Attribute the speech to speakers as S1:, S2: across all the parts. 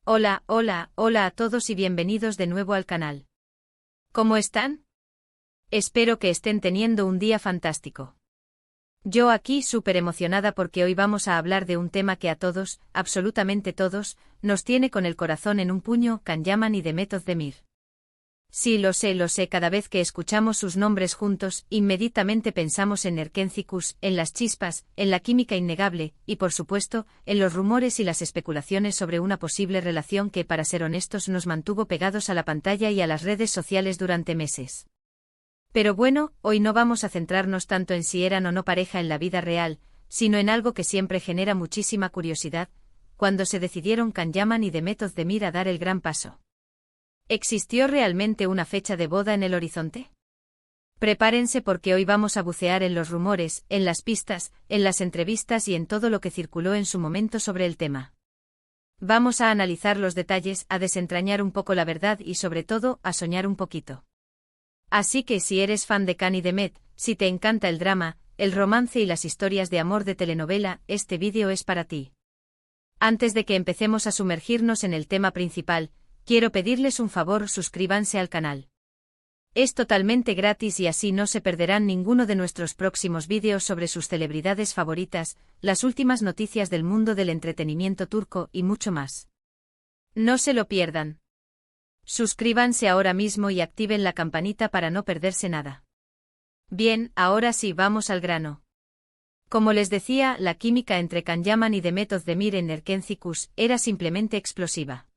S1: Hola, hola, hola a todos y bienvenidos de nuevo al canal. ¿Cómo están? Espero que estén teniendo un día fantástico. Yo aquí súper emocionada porque hoy vamos a hablar de un tema que a todos, absolutamente todos, nos tiene con el corazón en un puño: Can Yaman y Demet Özdemir. Sí, lo sé, cada vez que escuchamos sus nombres juntos, inmediatamente pensamos en Erkencikus, en las chispas, en la química innegable, y por supuesto, en los rumores y las especulaciones sobre una posible relación que, para ser honestos, nos mantuvo pegados a la pantalla y a las redes sociales durante meses. Pero bueno, hoy no vamos a centrarnos tanto en si eran o no pareja en la vida real, sino en algo que siempre genera muchísima curiosidad: cuando se decidieron Can Yaman y Demet Özdemir a dar el gran paso. ¿Existió realmente una fecha de boda en el horizonte? Prepárense porque hoy vamos a bucear en los rumores, en las pistas, en las entrevistas y en todo lo que circuló en su momento sobre el tema. Vamos a analizar los detalles, a desentrañar un poco la verdad y sobre todo, a soñar un poquito. Así que si eres fan de Can y Demet, si te encanta el drama, el romance y las historias de amor de telenovela, este vídeo es para ti. Antes de que empecemos a sumergirnos en el tema principal, quiero pedirles un favor: suscríbanse al canal. Es totalmente gratis y así no se perderán ninguno de nuestros próximos vídeos sobre sus celebridades favoritas, las últimas noticias del mundo del entretenimiento turco y mucho más. No se lo pierdan. Suscríbanse ahora mismo y activen la campanita para no perderse nada. Bien, ahora sí, vamos al grano. Como les decía, la química entre Can Yaman y Demet Özdemir en Erkencikus era simplemente explosiva.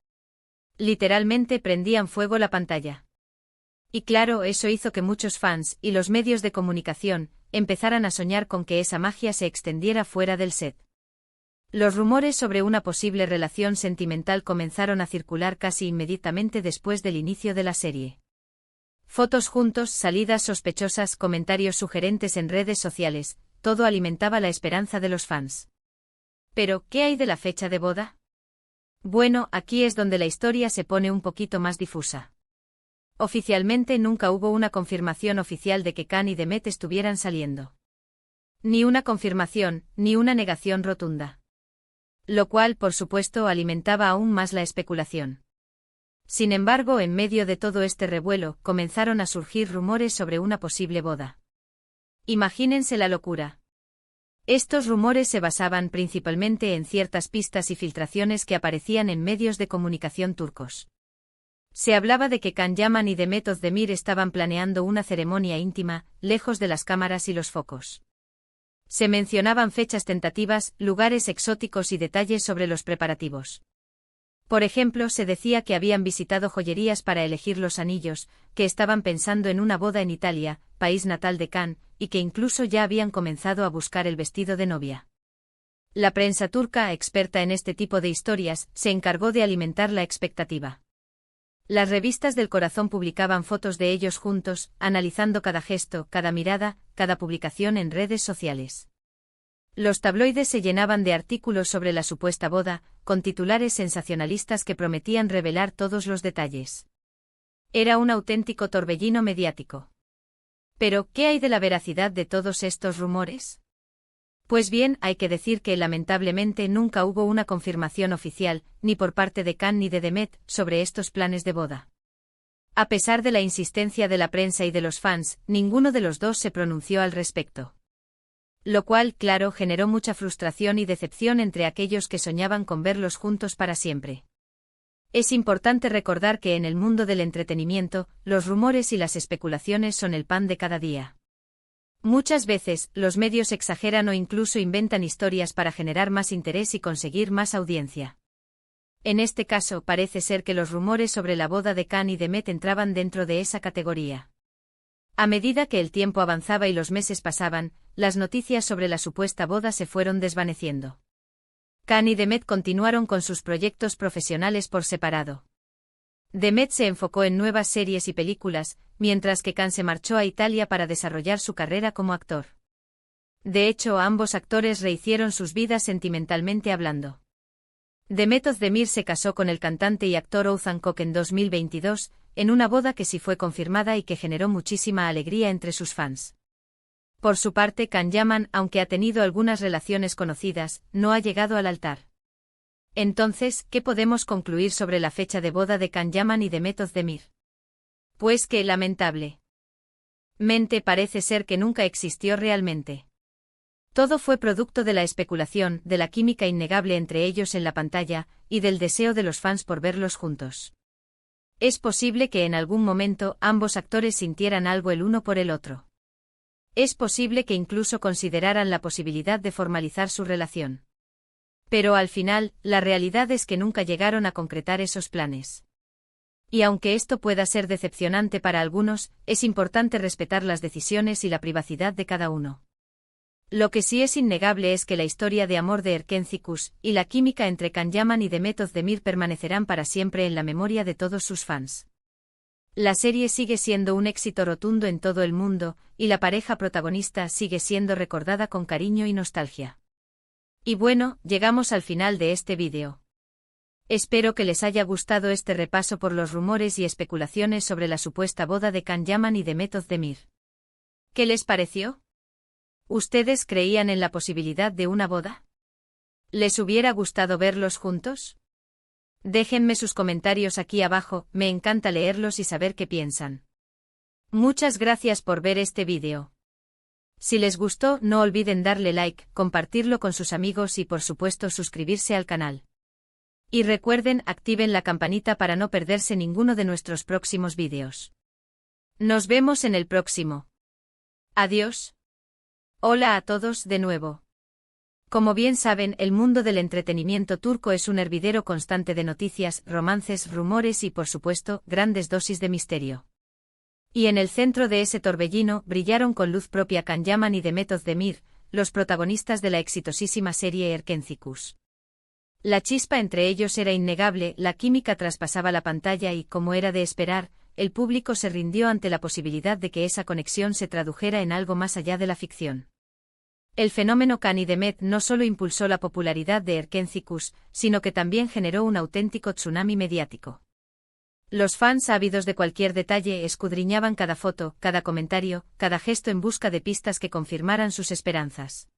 S1: Literalmente prendían fuego la pantalla. Y claro, eso hizo que muchos fans y los medios de comunicación empezaran a soñar con que esa magia se extendiera fuera del set. Los rumores sobre una posible relación sentimental comenzaron a circular casi inmediatamente después del inicio de la serie. Fotos juntos, salidas sospechosas, comentarios sugerentes en redes sociales, todo alimentaba la esperanza de los fans. Pero, ¿qué hay de la fecha de boda? Bueno, aquí es donde la historia se pone un poquito más difusa. Oficialmente nunca hubo una confirmación oficial de que Can y Demet estuvieran saliendo. Ni una confirmación, ni una negación rotunda. Lo cual, por supuesto, alimentaba aún más la especulación. Sin embargo, en medio de todo este revuelo, comenzaron a surgir rumores sobre una posible boda. Imagínense la locura. Estos rumores se basaban principalmente en ciertas pistas y filtraciones que aparecían en medios de comunicación turcos. Se hablaba de que Can Yaman y Demet Özdemir estaban planeando una ceremonia íntima, lejos de las cámaras y los focos. Se mencionaban fechas tentativas, lugares exóticos y detalles sobre los preparativos. Por ejemplo, se decía que habían visitado joyerías para elegir los anillos, que estaban pensando en una boda en Italia, país natal de Can, y que incluso ya habían comenzado a buscar el vestido de novia. La prensa turca, experta en este tipo de historias, se encargó de alimentar la expectativa. Las revistas del corazón publicaban fotos de ellos juntos, analizando cada gesto, cada mirada, cada publicación en redes sociales. Los tabloides se llenaban de artículos sobre la supuesta boda, con titulares sensacionalistas que prometían revelar todos los detalles. Era un auténtico torbellino mediático. Pero, ¿qué hay de la veracidad de todos estos rumores? Pues bien, hay que decir que lamentablemente nunca hubo una confirmación oficial, ni por parte de Can ni de Demet, sobre estos planes de boda. A pesar de la insistencia de la prensa y de los fans, ninguno de los dos se pronunció al respecto. Lo cual, claro, generó mucha frustración y decepción entre aquellos que soñaban con verlos juntos para siempre. Es importante recordar que en el mundo del entretenimiento, los rumores y las especulaciones son el pan de cada día. Muchas veces, los medios exageran o incluso inventan historias para generar más interés y conseguir más audiencia. En este caso, parece ser que los rumores sobre la boda de Can y Demet entraban dentro de esa categoría. A medida que el tiempo avanzaba y los meses pasaban, las noticias sobre la supuesta boda se fueron desvaneciendo. Can y Demet continuaron con sus proyectos profesionales por separado. Demet se enfocó en nuevas series y películas, mientras que Can se marchó a Italia para desarrollar su carrera como actor. De hecho, ambos actores rehicieron sus vidas sentimentalmente hablando. Demet Özdemir se casó con el cantante y actor Oğuzhan Koç en 2022, en una boda que sí fue confirmada y que generó muchísima alegría entre sus fans. Por su parte, Can Yaman, aunque ha tenido algunas relaciones conocidas, no ha llegado al altar. Entonces, ¿qué podemos concluir sobre la fecha de boda de Can Yaman y Demet Özdemir? Pues que, lamentablemente, parece ser que nunca existió realmente. Todo fue producto de la especulación, de la química innegable entre ellos en la pantalla, y del deseo de los fans por verlos juntos. Es posible que en algún momento ambos actores sintieran algo el uno por el otro. Es posible que incluso consideraran la posibilidad de formalizar su relación. Pero al final, la realidad es que nunca llegaron a concretar esos planes. Y aunque esto pueda ser decepcionante para algunos, es importante respetar las decisiones y la privacidad de cada uno. Lo que sí es innegable es que la historia de amor de Erken Cikus y la química entre Can Yaman y Demet Özdemir permanecerán para siempre en la memoria de todos sus fans. La serie sigue siendo un éxito rotundo en todo el mundo, y la pareja protagonista sigue siendo recordada con cariño y nostalgia. Y bueno, llegamos al final de este vídeo. Espero que les haya gustado este repaso por los rumores y especulaciones sobre la supuesta boda de Can Yaman y Demet Özdemir. ¿Qué les pareció? ¿Ustedes creían en la posibilidad de una boda? ¿Les hubiera gustado verlos juntos? Déjenme sus comentarios aquí abajo, me encanta leerlos y saber qué piensan. Muchas gracias por ver este vídeo. Si les gustó, no olviden darle like, compartirlo con sus amigos y por supuesto suscribirse al canal. Y recuerden, activen la campanita para no perderse ninguno de nuestros próximos vídeos. Nos vemos en el próximo. Adiós. Hola a todos de nuevo. Como bien saben, el mundo del entretenimiento turco es un hervidero constante de noticias, romances, rumores y por supuesto, grandes dosis de misterio. Y en el centro de ese torbellino brillaron con luz propia Can Yaman y Demet Özdemir, los protagonistas de la exitosísima serie Erken Cikus. La chispa entre ellos era innegable, la química traspasaba la pantalla y, como era de esperar, el público se rindió ante la posibilidad de que esa conexión se tradujera en algo más allá de la ficción. El fenómeno Can y Demet no solo impulsó la popularidad de Erken Cikus, sino que también generó un auténtico tsunami mediático. Los fans ávidos de cualquier detalle escudriñaban cada foto, cada comentario, cada gesto en busca de pistas que confirmaran sus esperanzas.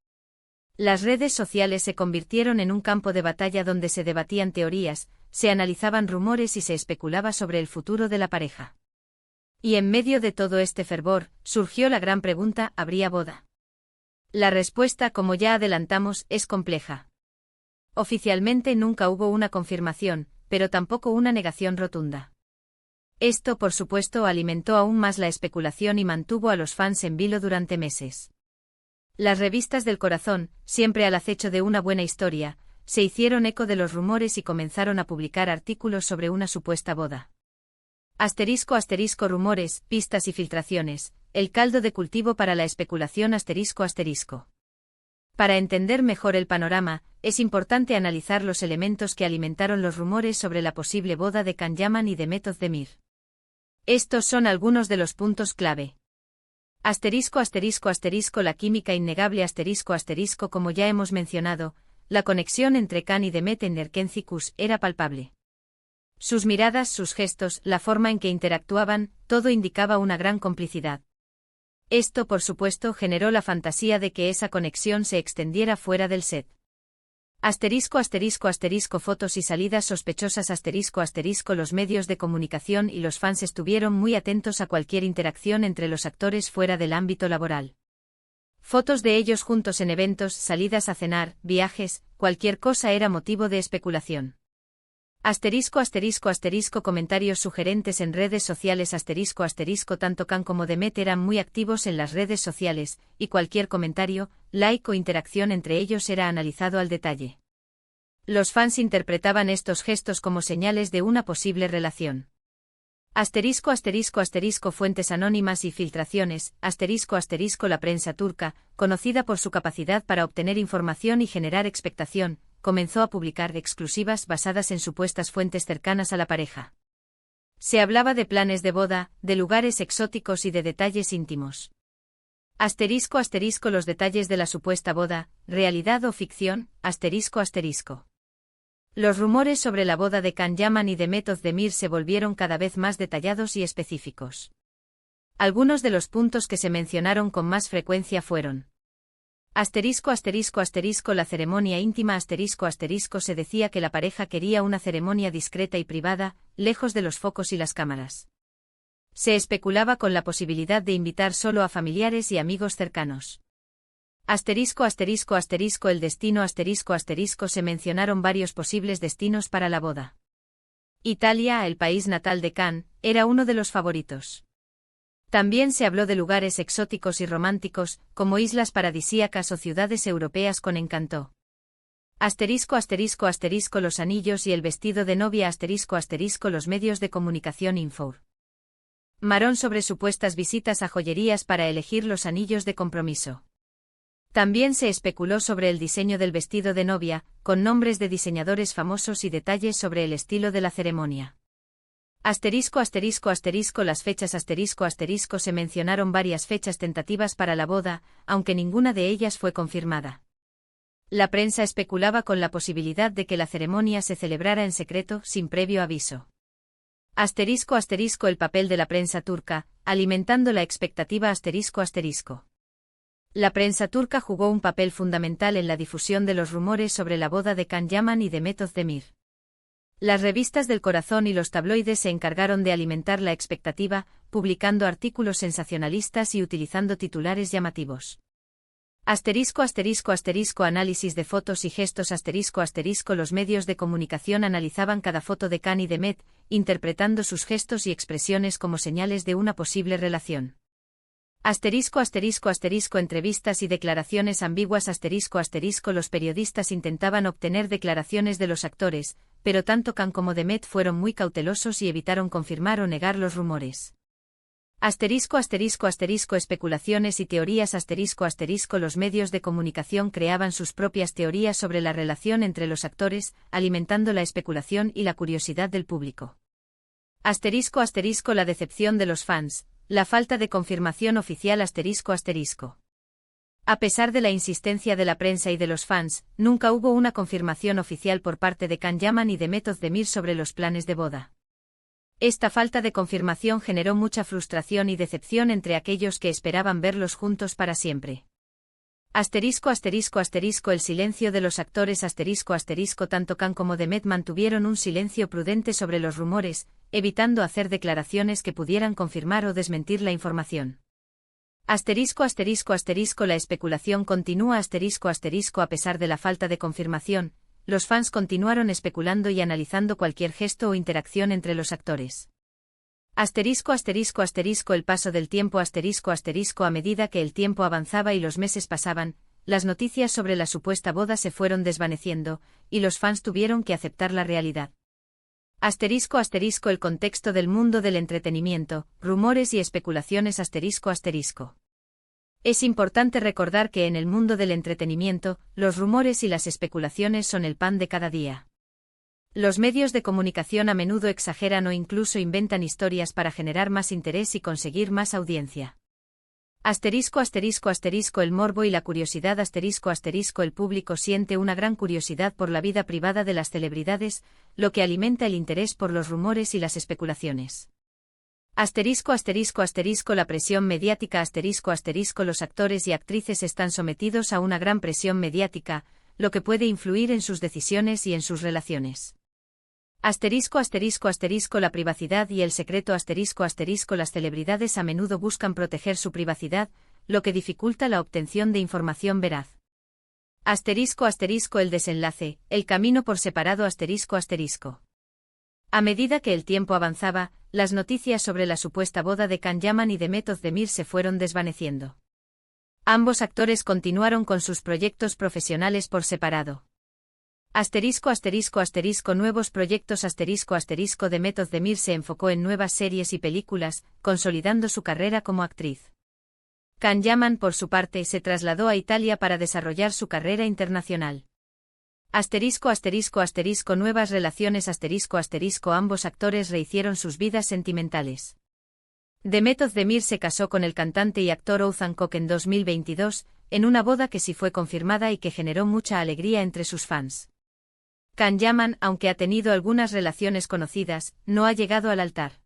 S1: Las redes sociales se convirtieron en un campo de batalla donde se debatían teorías, se analizaban rumores y se especulaba sobre el futuro de la pareja. Y en medio de todo este fervor, surgió la gran pregunta: ¿habría boda? La respuesta, como ya adelantamos, es compleja. Oficialmente nunca hubo una confirmación, pero tampoco una negación rotunda. Esto, por supuesto, alimentó aún más la especulación y mantuvo a los fans en vilo durante meses. Las revistas del corazón, siempre al acecho de una buena historia, se hicieron eco de los rumores y comenzaron a publicar artículos sobre una supuesta boda. *** rumores, pistas y filtraciones, el caldo de cultivo para la especulación ***. Para entender mejor el panorama, es importante analizar los elementos que alimentaron los rumores sobre la posible boda de Can Yaman y Demet Özdemir. Estos son algunos de los puntos clave. ******, la química innegable ****, como ya hemos mencionado, la conexión entre Can y Demet en Erken Cikus era palpable. Sus miradas, sus gestos, la forma en que interactuaban, todo indicaba una gran complicidad. Esto, por supuesto, generó la fantasía de que esa conexión se extendiera fuera del set. ****, fotos y salidas sospechosas ****, los medios de comunicación y los fans estuvieron muy atentos a cualquier interacción entre los actores fuera del ámbito laboral. Fotos de ellos juntos en eventos, salidas a cenar, viajes, cualquier cosa era motivo de especulación. Comentarios sugerentes en redes sociales tanto Can como Demet eran muy activos en las redes sociales, y cualquier comentario, like o interacción entre ellos era analizado al detalle. Los fans interpretaban estos gestos como señales de una posible relación. Fuentes anónimas y filtraciones, la prensa turca, conocida por su capacidad para obtener información y generar expectación, comenzó a publicar exclusivas basadas en supuestas fuentes cercanas a la pareja. Se hablaba de planes de boda, de lugares exóticos y de detalles íntimos. Los detalles de la supuesta boda, realidad o ficción, Los rumores sobre la boda de Can Yaman y Demet Özdemir se volvieron cada vez más detallados y específicos. Algunos de los puntos que se mencionaron con más frecuencia fueron: La ceremonia íntima se decía que la pareja quería una ceremonia discreta y privada, lejos de los focos y las cámaras. Se especulaba con la posibilidad de invitar solo a familiares y amigos cercanos. El destino se mencionaron varios posibles destinos para la boda. Italia, el país natal de Can, era uno de los favoritos. También se habló de lugares exóticos y románticos, como islas paradisíacas o ciudades europeas con encanto. Los anillos y el vestido de novia los medios de comunicación info. Marón sobre supuestas visitas a joyerías para elegir los anillos de compromiso. También se especuló sobre el diseño del vestido de novia, con nombres de diseñadores famosos y detalles sobre el estilo de la ceremonia. Las fechas se mencionaron varias fechas tentativas para la boda, aunque ninguna de ellas fue confirmada. La prensa especulaba con la posibilidad de que la ceremonia se celebrara en secreto, sin previo aviso. El papel de la prensa turca, alimentando la expectativa. La prensa turca jugó un papel fundamental en la difusión de los rumores sobre la boda de Can Yaman y Demet Özdemir. Las revistas del corazón y los tabloides se encargaron de alimentar la expectativa, publicando artículos sensacionalistas y utilizando titulares llamativos. Análisis de fotos y gestos. Los medios de comunicación analizaban cada foto de Can y Demet, interpretando sus gestos y expresiones como señales de una posible relación. Entrevistas y declaraciones ambiguas. Los periodistas intentaban obtener declaraciones de los actores, pero tanto Can como Demet fueron muy cautelosos y evitaron confirmar o negar los rumores. Especulaciones y teorías. Los medios de comunicación creaban sus propias teorías sobre la relación entre los actores, alimentando la especulación y la curiosidad del público. La decepción de los fans. La falta de confirmación oficial. A pesar de la insistencia de la prensa y de los fans, nunca hubo una confirmación oficial por parte de Can Yaman y Demet Özdemir sobre los planes de boda. Esta falta de confirmación generó mucha frustración y decepción entre aquellos que esperaban verlos juntos para siempre. El silencio de los actores. Tanto Can como Demet mantuvieron un silencio prudente sobre los rumores, evitando hacer declaraciones que pudieran confirmar o desmentir la información. La especulación continúa. A pesar de la falta de confirmación, los fans continuaron especulando y analizando cualquier gesto o interacción entre los actores. El paso del tiempo. A medida que el tiempo avanzaba y los meses pasaban, las noticias sobre la supuesta boda se fueron desvaneciendo, y los fans tuvieron que aceptar la realidad. El contexto del mundo del entretenimiento, rumores y especulaciones. Es importante recordar que en el mundo del entretenimiento, los rumores y las especulaciones son el pan de cada día. Los medios de comunicación a menudo exageran o incluso inventan historias para generar más interés y conseguir más audiencia. El morbo y la curiosidad. El público siente una gran curiosidad por la vida privada de las celebridades, lo que alimenta el interés por los rumores y las especulaciones. La presión mediática. Los actores y actrices están sometidos a una gran presión mediática, lo que puede influir en sus decisiones y en sus relaciones. La privacidad y el secreto. Las celebridades a menudo buscan proteger su privacidad, lo que dificulta la obtención de información veraz. El desenlace, el camino por separado. A medida que el tiempo avanzaba, las noticias sobre la supuesta boda de Can Yaman y Demet Özdemir se fueron desvaneciendo. Ambos actores continuaron con sus proyectos profesionales por separado. Nuevos proyectos. Demet Özdemir se enfocó en nuevas series y películas, consolidando su carrera como actriz. Can Yaman, por su parte, se trasladó a Italia para desarrollar su carrera internacional. Nuevas relaciones. Ambos actores rehicieron sus vidas sentimentales. Demet Özdemir se casó con el cantante y actor Oğuzhan Koç en 2022, en una boda que sí fue confirmada y que generó mucha alegría entre sus fans. Can Yaman, aunque ha tenido algunas relaciones conocidas, no ha llegado al altar.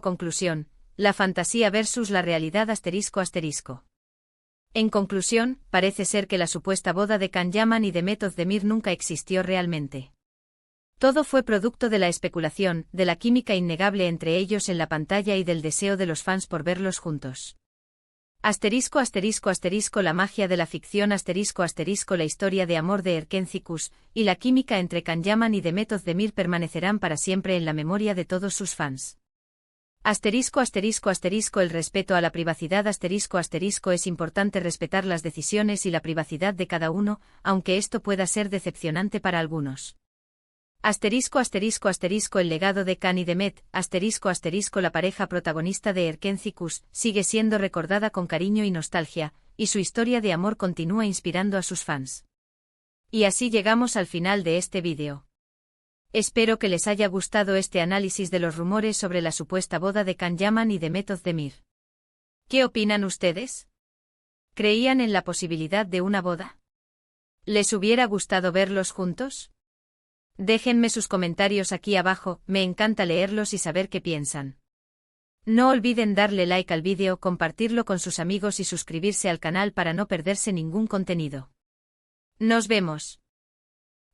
S1: Conclusión: la fantasía versus la realidad. En conclusión, parece ser que la supuesta boda de Can Yaman y Demet Özdemir nunca existió realmente. Todo fue producto de la especulación, de la química innegable entre ellos en la pantalla y del deseo de los fans por verlos juntos. Asterisco asterisco asterisco la magia de la ficción asterisco asterisco la historia de amor de Erken Cikus, y la química entre Can Yaman y Demet Özdemir permanecerán para siempre en la memoria de todos sus fans. Asterisco asterisco asterisco el respeto a la privacidad asterisco asterisco es importante respetar las decisiones y la privacidad de cada uno, aunque esto pueda ser decepcionante para algunos. Asterisco asterisco asterisco el legado de Can y Demet, asterisco asterisco la pareja protagonista de Erken Cikus, sigue siendo recordada con cariño y nostalgia, y su historia de amor continúa inspirando a sus fans. Y así llegamos al final de este vídeo. Espero que les haya gustado este análisis de los rumores sobre la supuesta boda de Can Yaman y Demet Özdemir. ¿Qué opinan ustedes? ¿Creían en la posibilidad de una boda? ¿Les hubiera gustado verlos juntos? Déjenme sus comentarios aquí abajo, me encanta leerlos y saber qué piensan. No olviden darle like al vídeo, compartirlo con sus amigos y suscribirse al canal para no perderse ningún contenido. Nos vemos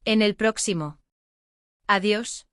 S1: en el próximo. Adiós.